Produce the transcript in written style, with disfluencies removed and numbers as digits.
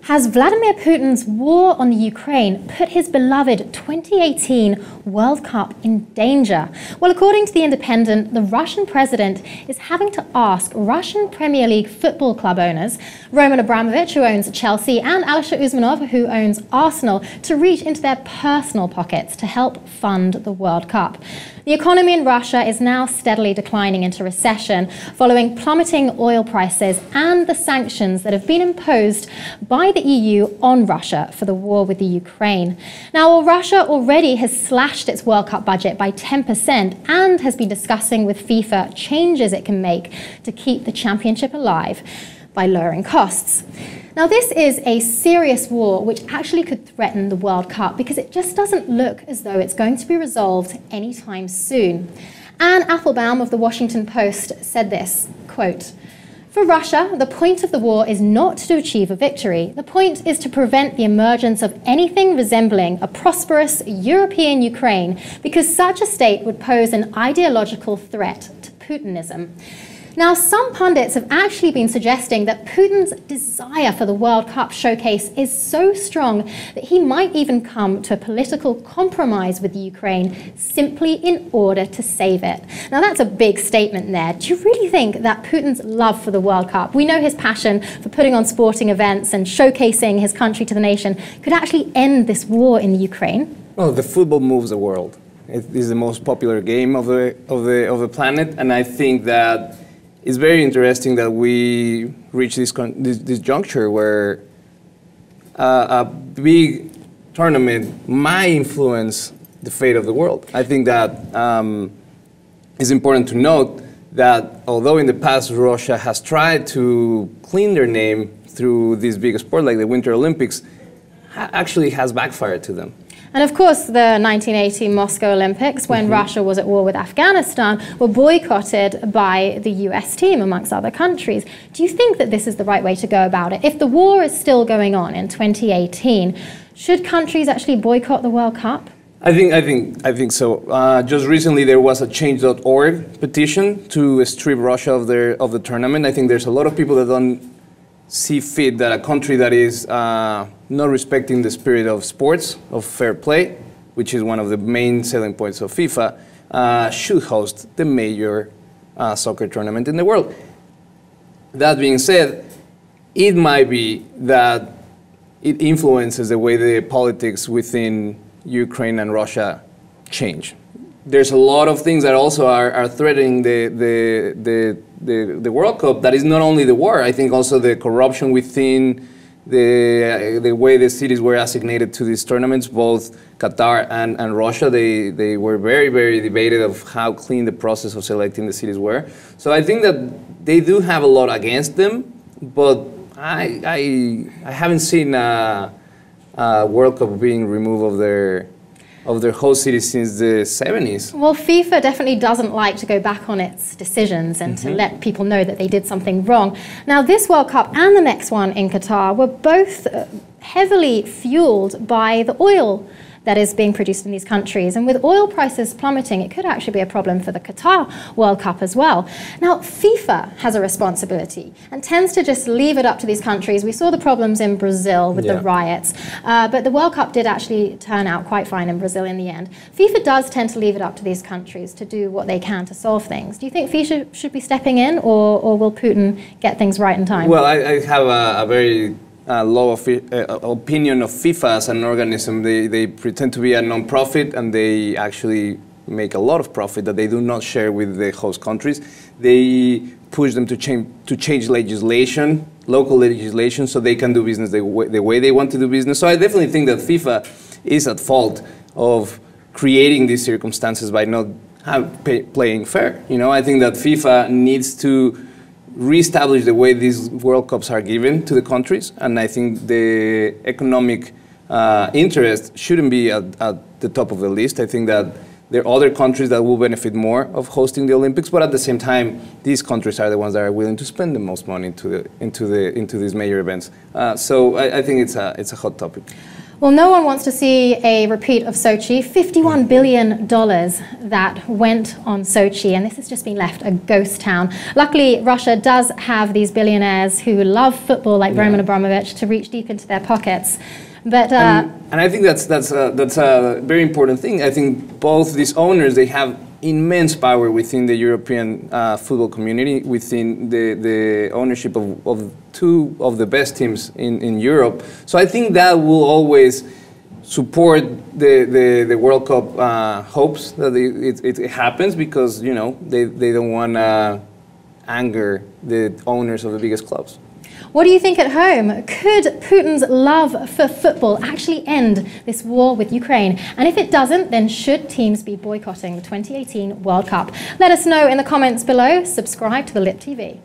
Has Vladimir Putin's war on the Ukraine put his beloved 2018 World Cup in danger? Well, according to The Independent, the Russian president is having to ask Russian Premier League football club owners, Roman Abramovic, who owns Chelsea, and Alisher Usmanov, who owns Arsenal, to reach into their personal pockets to help fund the World Cup. The economy in Russia is now steadily declining into recession following plummeting oil prices and the sanctions that have been imposed by the EU on Russia for the war with the Ukraine. Now, while Russia already has slashed its World Cup budget by 10% and has been discussing with FIFA changes it can make to keep the championship alive by lowering costs. Now, this is a serious war which actually could threaten the World Cup because it just doesn't look as though it's going to be resolved anytime soon. Anne Applebaum of the Washington Post said this, quote, "For Russia, the point of the war is not to achieve a victory. The point is to prevent the emergence of anything resembling a prosperous European Ukraine, because such a state would pose an ideological threat to Putinism." Now, some pundits have actually been suggesting that Putin's desire for the World Cup showcase is so strong that he might even come to a political compromise with the Ukraine simply in order to save it. Now, that's a big statement there. Do you really think that Putin's love for the World Cup, we know his passion for putting on sporting events and showcasing his country to the nation, could actually end this war in the Ukraine? Well, the football moves the world. It is the most popular game of the planet, and I think that it's very interesting that we reach this juncture where a big tournament might influence the fate of the world. I think that it's important to note that although in the past Russia has tried to clean their name through this big sport like the Winter Olympics, actually has backfired to them. And of course, the 1980 Moscow Olympics, when Russia was at war with Afghanistan, were boycotted by the US team, amongst other countries. Do you think that this is the right way to go about it? If the war is still going on in 2018, should countries actually boycott the World Cup? I think so. Just recently, there was a Change.org petition to strip Russia of the tournament. I think there's a lot of people that don't see fit that a country that is not respecting the spirit of sports, of fair play, which is one of the main selling points of FIFA, should host the major soccer tournament in the world. That being said, it might be that it influences the way the politics within Ukraine and Russia change. There's a lot of things that also are threatening the World Cup. That is not only the war. I think also the corruption within the way the cities were assignated to these tournaments, both Qatar and Russia. They were very, very debated of how clean the process of selecting the cities were. So I think that they do have a lot against them, but I haven't seen a World Cup being removed of their host cities since the 70s. Well, FIFA definitely doesn't like to go back on its decisions and to let people know that they did something wrong. Now, this World Cup and the next one in Qatar were both heavily fueled by the oil that is being produced in these countries. And with oil prices plummeting, it could actually be a problem for the Qatar World Cup as well. Now, FIFA has a responsibility and tends to just leave it up to these countries. We saw the problems in Brazil with the riots, but the World Cup did actually turn out quite fine in Brazil in the end. FIFA does tend to leave it up to these countries to do what they can to solve things. Do you think FIFA should be stepping in, or will Putin get things right in time? Well, I have a very low opinion of FIFA as an organism. They pretend to be a non-profit, and they actually make a lot of profit that they do not share with the host countries. They push them to change legislation, local legislation, so they can do business the way they want to do business. So I definitely think that FIFA is at fault of creating these circumstances by not playing fair. You know, I think that FIFA needs to reestablish the way these World Cups are given to the countries, and I think the economic interest shouldn't be at the top of the list. I think that there are other countries that will benefit more of hosting the Olympics, but at the same time, these countries are the ones that are willing to spend the most money into these major events. So I think it's a hot topic. Well, no one wants to see a repeat of Sochi. $51 billion that went on Sochi, and this has just been left a ghost town. Luckily, Russia does have these billionaires who love football, like Roman Abramovic, to reach deep into their pockets. But and I think that's a very important thing. I think both these owners, they have immense power within the European football community, within the ownership of two of the best teams in Europe. So I think that will always support the World Cup hopes that it happens, because they don't want to anger the owners of the biggest clubs. What do you think at home? Could Putin's love for football actually end this war with Ukraine? And if it doesn't, then should teams be boycotting the 2018 World Cup? Let us know in the comments below. Subscribe to the Lit TV.